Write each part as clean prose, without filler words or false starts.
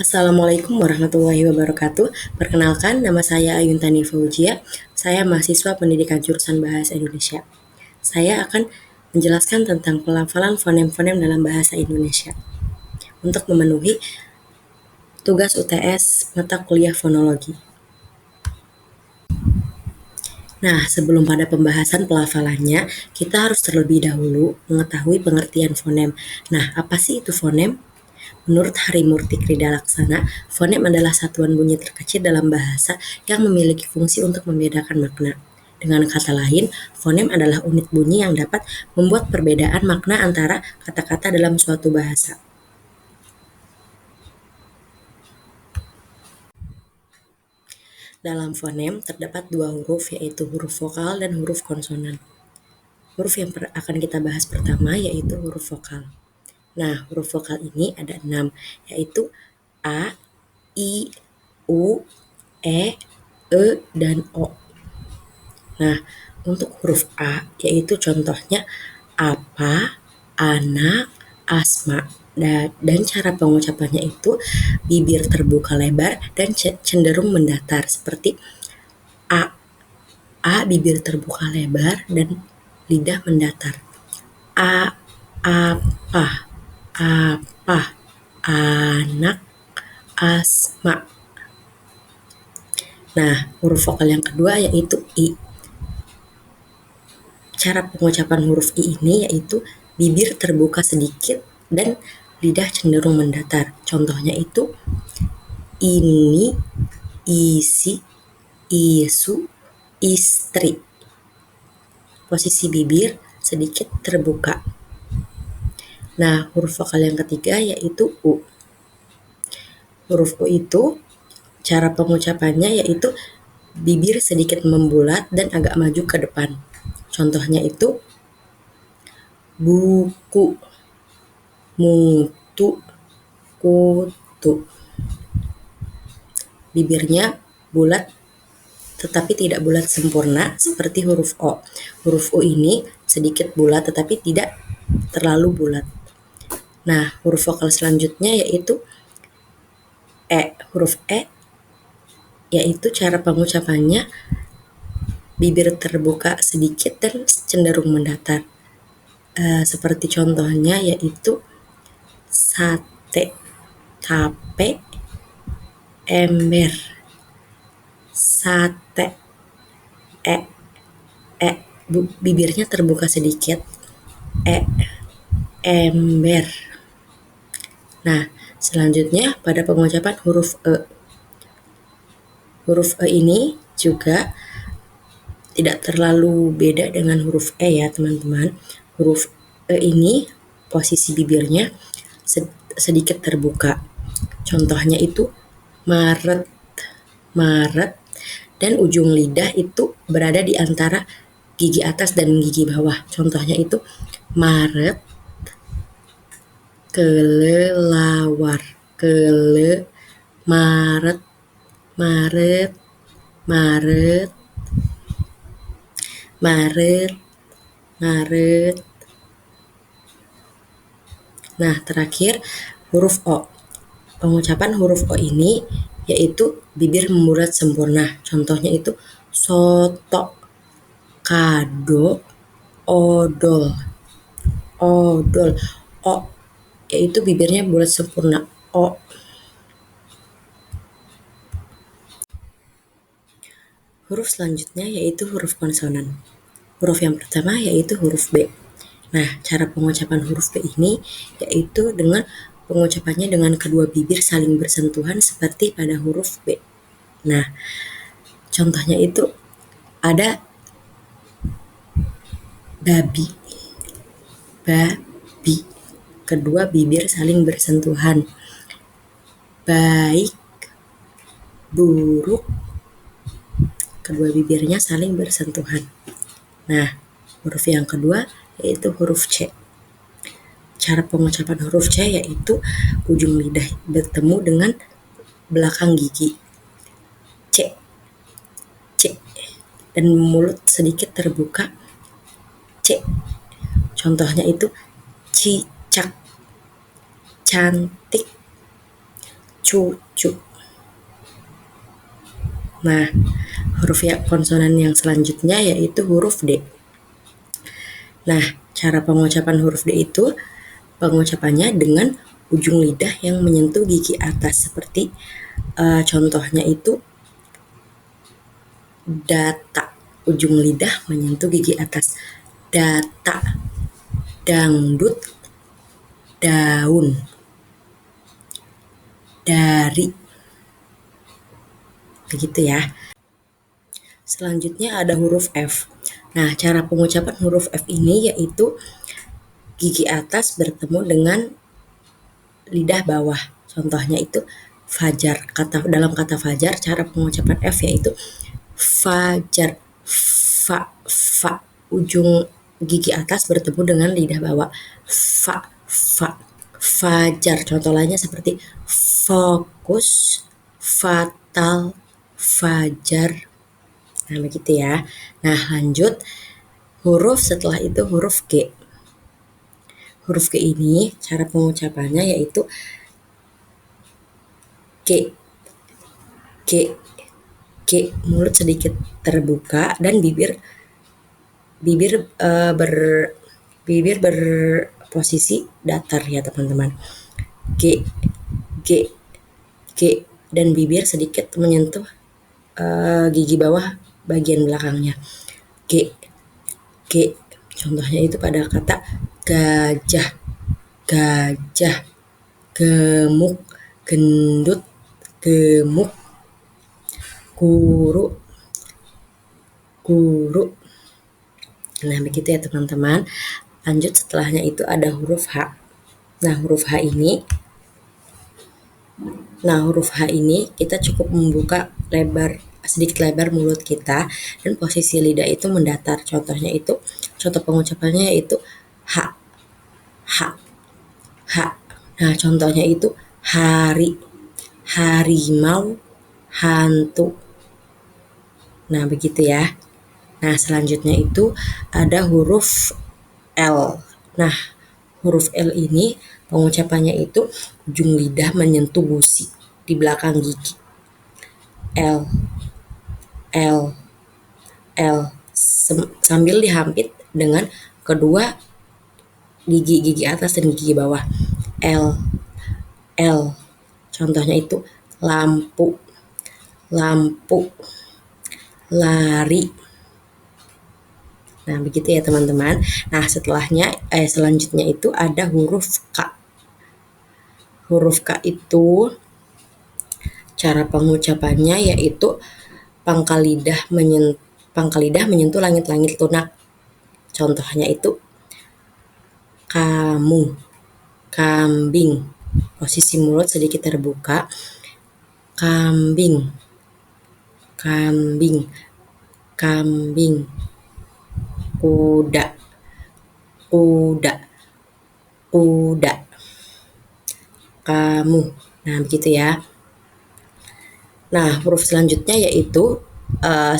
Assalamualaikum warahmatullahi wabarakatuh. Perkenalkan, nama saya Ayuntani Fauzia. Saya mahasiswa pendidikan jurusan Bahasa Indonesia. Saya akan menjelaskan tentang pelafalan fonem-fonem dalam bahasa Indonesia untuk memenuhi tugas UTS mata kuliah fonologi. Nah, sebelum pada pembahasan pelafalannya, kita harus terlebih dahulu mengetahui pengertian fonem. Nah, apa sih itu fonem? Menurut Harimurti Krida Laksana, fonem adalah satuan bunyi terkecil dalam bahasa yang memiliki fungsi untuk membedakan makna. Dengan kata lain, fonem adalah unit bunyi yang dapat membuat perbedaan makna antara kata-kata dalam suatu bahasa. Dalam fonem terdapat dua huruf, yaitu huruf vokal dan huruf konsonan. Huruf yang akan kita bahas pertama yaitu huruf vokal. Nah, huruf vokal ini ada 6, yaitu A, I, U, E, dan O. Nah, untuk huruf A, yaitu contohnya apa, anak, asma. Dan cara pengucapannya itu bibir terbuka lebar dan cenderung mendatar, seperti A. A bibir terbuka lebar dan lidah mendatar. A, apa, anak, asma. Nah, huruf vokal yang kedua yaitu I. Cara pengucapan huruf I ini yaitu bibir terbuka sedikit dan lidah cenderung mendatar. Contohnya itu ini, isi, isu, istri. Posisi bibir sedikit terbuka. Nah, huruf vokal yang ketiga yaitu U. Huruf U itu cara pengucapannya yaitu bibir sedikit membulat dan agak maju ke depan. Contohnya itu buku, mutu, kutu. Bibirnya bulat tetapi tidak bulat sempurna seperti huruf O. Huruf O ini sedikit bulat tetapi tidak terlalu bulat. Nah, huruf vokal selanjutnya yaitu E. Huruf E yaitu cara pengucapannya bibir terbuka sedikit dan cenderung mendatar. Seperti contohnya yaitu sate, tape, ember. Sate, bibirnya terbuka sedikit, ember. Nah, selanjutnya pada pengucapan huruf E. Huruf E ini juga tidak terlalu beda dengan huruf E ya teman-teman. Huruf E ini posisi bibirnya sedikit terbuka. Contohnya itu Maret, dan ujung lidah itu berada di antara gigi atas dan gigi bawah. Contohnya itu Maret, kelelawar, Maret, Maret. Nah, terakhir huruf O. Pengucapan huruf O ini yaitu bibir membulat sempurna. Contohnya itu soto, kado, odol. O yaitu bibirnya bulat sempurna. O. Huruf selanjutnya yaitu huruf konsonan. Huruf yang pertama yaitu huruf B. Nah, cara pengucapan huruf B ini yaitu dengan pengucapannya dengan kedua bibir saling bersentuhan seperti pada huruf B. Nah, contohnya itu ada babi. Kedua bibir saling bersentuhan. Baik, buruk, kedua bibirnya saling bersentuhan. Nah, huruf yang kedua yaitu huruf C. Cara pengucapan huruf C yaitu ujung lidah bertemu dengan belakang gigi. C. Dan mulut sedikit terbuka. C. Contohnya itu cicak, cantik, cucu. Nah, huruf ya konsonan yang selanjutnya yaitu huruf D. Nah, cara pengucapan huruf D itu pengucapannya dengan ujung lidah yang menyentuh gigi atas seperti contohnya itu data. Ujung lidah menyentuh gigi atas. Data, dangdut, daun, dari. Begitu ya. Selanjutnya ada huruf F. Nah, cara pengucapan huruf F ini yaitu gigi atas bertemu dengan lidah bawah. Contohnya itu fajar. Dalam kata fajar, cara pengucapan F yaitu fajar. Fa. Ujung gigi atas bertemu dengan lidah bawah. Fa. Fajar. Contoh lainnya seperti fokus, fatal, fajar. Nah, begitu ya. Nah, lanjut. Huruf setelah itu huruf G. Huruf G ini cara pengucapannya yaitu G. Mulut sedikit terbuka dan bibir berposisi datar ya teman-teman. G dan bibir sedikit menyentuh gigi bawah bagian belakangnya. G. Contohnya itu pada kata gajah, gemuk, gendut, gemuk, guru. Nah, begitu ya teman-teman. Lanjut setelahnya itu ada huruf H. Nah, huruf H ini kita cukup membuka sedikit lebar mulut kita dan posisi lidah itu mendatar. Contoh pengucapannya yaitu H. Nah, contohnya itu hari, harimau, hantu. Nah, begitu ya. Nah, selanjutnya itu ada huruf L. Nah, huruf L ini pengucapannya itu ujung lidah menyentuh gusi di belakang gigi. L. Sambil dihampit dengan kedua gigi atas dan gigi bawah. L. Contohnya itu lampu, lari. Nah, begitu ya teman-teman. Nah, selanjutnya itu ada huruf K. Huruf K itu cara pengucapannya yaitu pangkal lidah menyentuh langit-langit lunak. Contohnya itu kamu, kambing. Posisi mulut sedikit terbuka. Kambing. Kuda. Kamu. Nah, begitu ya. Nah, huruf selanjutnya yaitu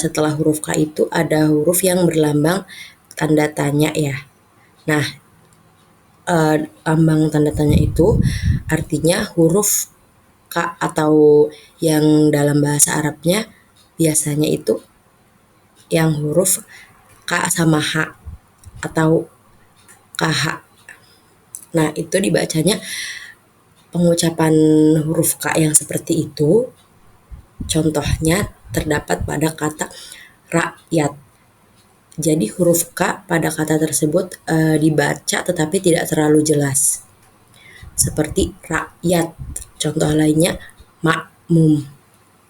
setelah huruf K itu ada huruf yang berlambang tanda tanya ya. Nah, lambang tanda tanya itu artinya huruf K atau yang dalam bahasa Arabnya biasanya itu yang huruf K sama H atau KH. Nah, itu dibacanya pengucapan huruf K yang seperti itu. Contohnya terdapat pada kata rakyat. Jadi huruf K pada kata tersebut dibaca tetapi tidak terlalu jelas. Seperti rakyat. Contoh lainnya makmum.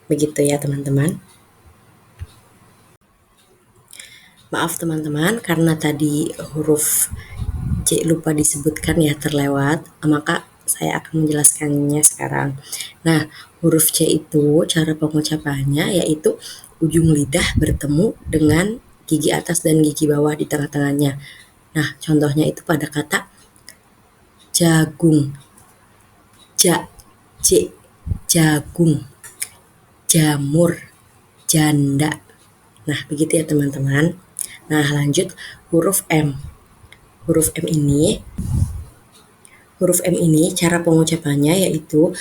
Begitu ya teman-teman. Maaf teman-teman karena tadi huruf C lupa disebutkan ya, terlewat, maka saya akan menjelaskannya sekarang. Nah, huruf C itu cara pengucapannya yaitu ujung lidah bertemu dengan gigi atas dan gigi bawah di tengah-tengahnya. Nah, contohnya itu pada kata jagung. Jagung. Jamur. Janda. Nah, begitu ya teman-teman. Nah, lanjut huruf M. Huruf M ini cara pengucapannya yaitu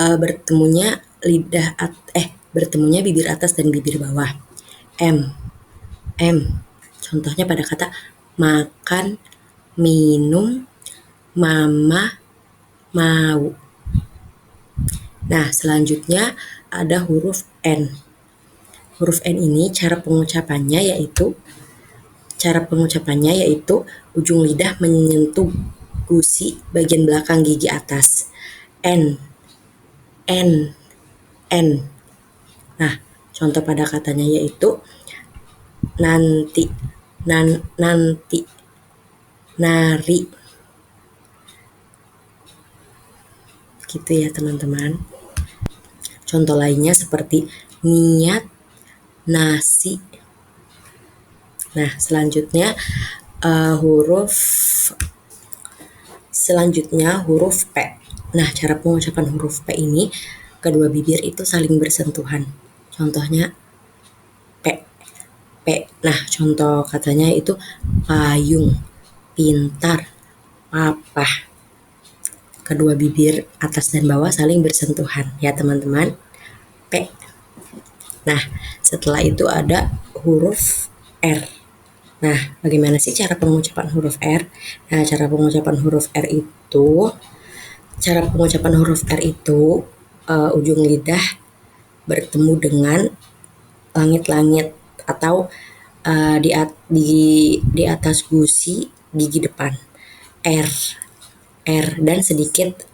bertemunya bibir atas dan bibir bawah. M. Contohnya pada kata makan, minum, mama, mau. Nah, selanjutnya ada huruf N. Huruf N ini cara pengucapannya yaitu ujung lidah menyentuh gusi bagian belakang gigi atas. N. Nah, contoh pada katanya yaitu nanti, nari. Gitu ya teman-teman. Contoh lainnya seperti niat, nasi. Nah, selanjutnya huruf P. Nah, cara pengucapan huruf P ini kedua bibir itu saling bersentuhan. Contohnya P. Nah, contoh katanya itu payung, pintar, papa. Kedua bibir atas dan bawah saling bersentuhan ya teman-teman. P. Nah, setelah itu ada huruf R. Nah, bagaimana sih cara pengucapan huruf R? Nah, cara pengucapan huruf R itu ujung lidah bertemu dengan langit-langit atau di atas gusi gigi depan. R dan sedikit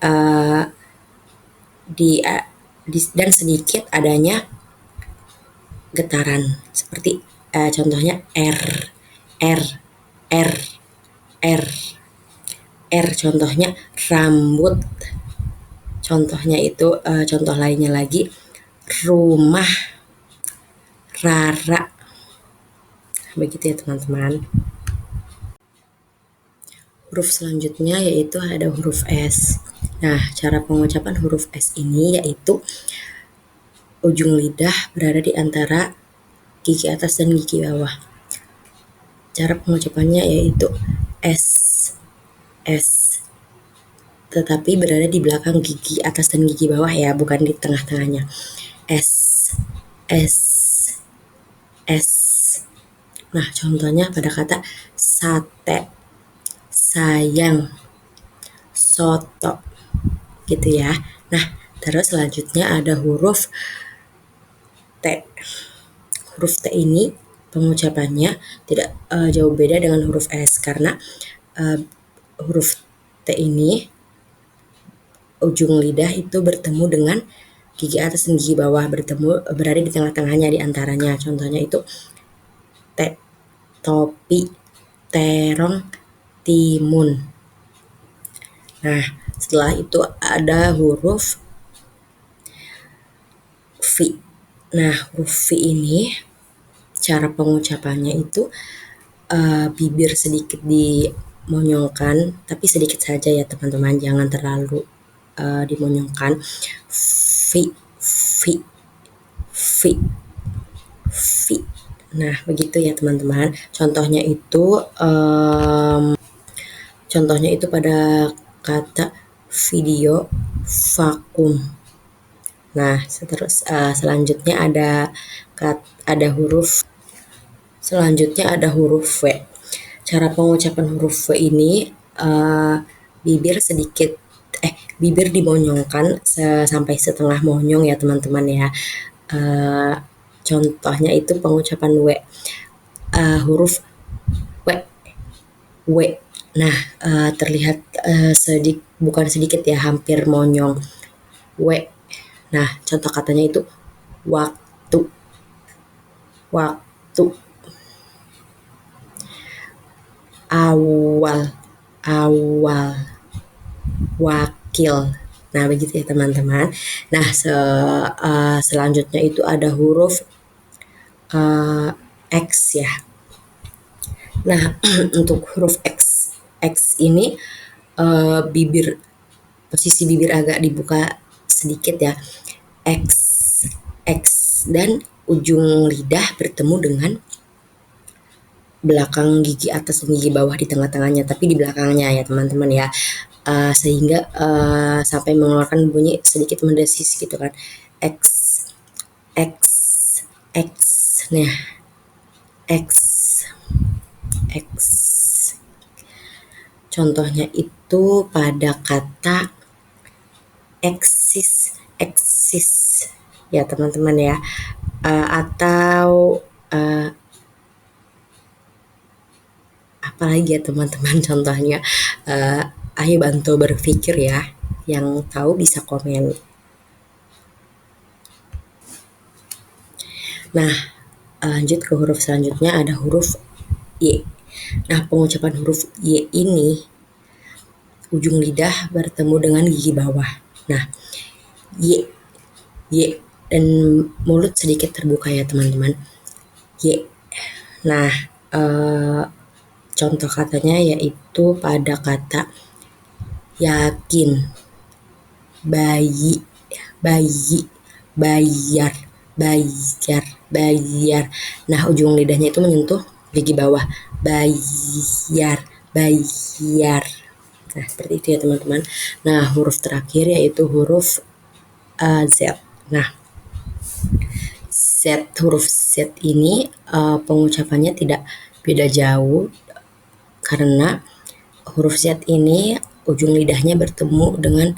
dan sedikit adanya getaran seperti contohnya R. Contohnya rambut. Contohnya itu contoh lainnya lagi rumah, rara. Begitu ya teman-teman. Huruf selanjutnya yaitu ada huruf S. Nah, cara pengucapan huruf S ini yaitu ujung lidah berada di antara gigi atas dan gigi bawah. Cara pengucapannya yaitu S, tetapi berada di belakang gigi atas dan gigi bawah ya, bukan di tengah-tengahnya. S. Nah, contohnya pada kata sate, sayang, soto, gitu ya. Nah, terus selanjutnya ada huruf T. Huruf T ini pengucapannya tidak jauh beda dengan huruf S karena huruf T ini ujung lidah itu bertemu dengan gigi atas dan gigi bawah, berada di tengah-tengahnya di antaranya. Contohnya itu T, topi, terong, timun. Nah, setelah itu ada huruf V. Nah, huruf V ini cara pengucapannya itu bibir sedikit dimonyongkan, tapi sedikit saja ya teman-teman, jangan terlalu dimonyongkan. V. Nah, begitu ya teman-teman. Contohnya itu pada kata video, vakum. Nah, selanjutnya ada huruf W. Cara pengucapan huruf W ini bibir dimonyongkan sampai setengah monyong ya teman-teman ya. Contohnya itu pengucapan W. Huruf W. Nah, terlihat bukan sedikit ya, hampir monyong. W. Nah, contoh katanya itu waktu. Awal. Wakil. Nah, begitu ya teman-teman. Nah, selanjutnya itu ada huruf X ya. Nah, untuk huruf X ini posisi bibir agak dibuka sedikit ya. X dan ujung lidah bertemu dengan belakang gigi atas dan gigi bawah di tengah-tengahnya, tapi di belakangnya ya teman-teman ya. sehingga sampai mengeluarkan bunyi sedikit mendesis gitu kan. X, X, X. Nah, X, X. Contohnya itu pada kata eksis, eksis ya teman-teman ya. Atau apalagi ya teman-teman contohnya. Ayo bantu berpikir ya, yang tahu bisa komen. Nah, lanjut ke huruf selanjutnya, ada huruf Y. Nah, pengucapan huruf Y ini ujung lidah bertemu dengan gigi bawah. Nah, Y, Y, dan mulut sedikit terbuka ya teman-teman. Y. Nah, contoh katanya yaitu pada kata yakin, bayi, bayi, bayar, bayar, bayar. Nah, ujung lidahnya itu menyentuh gigi bawah. Bayar, bayar. Nah, seperti itu ya teman-teman. Nah, huruf terakhir yaitu huruf Z. Nah, Z, huruf Z ini pengucapannya tidak beda jauh, karena huruf Z ini ujung lidahnya bertemu dengan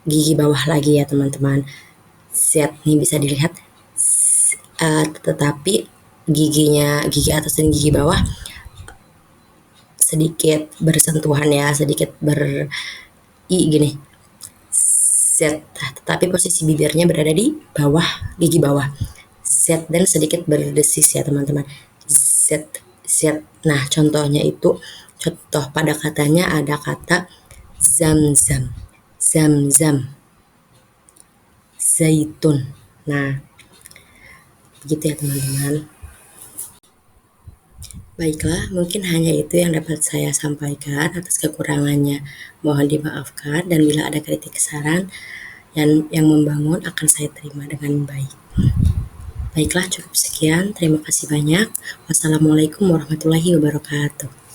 gigi bawah lagi ya teman-teman. Z ini bisa dilihat, tetapi gigi atas dan gigi bawah sedikit bersentuhan ya, sedikit gini, Z, tetapi posisi bibirnya berada di bawah gigi bawah. Z dan sedikit berdesis ya teman-teman. Z, Z. Nah, contohnya itu, contoh pada katanya ada kata zam-zam, zam-zam, zaitun. Nah, begitu ya teman-teman. Baiklah, mungkin hanya itu yang dapat saya sampaikan. Atas kekurangannya mohon dimaafkan, dan bila ada kritik saran yang membangun akan saya terima dengan baik. Baiklah, cukup sekian. Terima kasih banyak. Wassalamualaikum warahmatullahi wabarakatuh.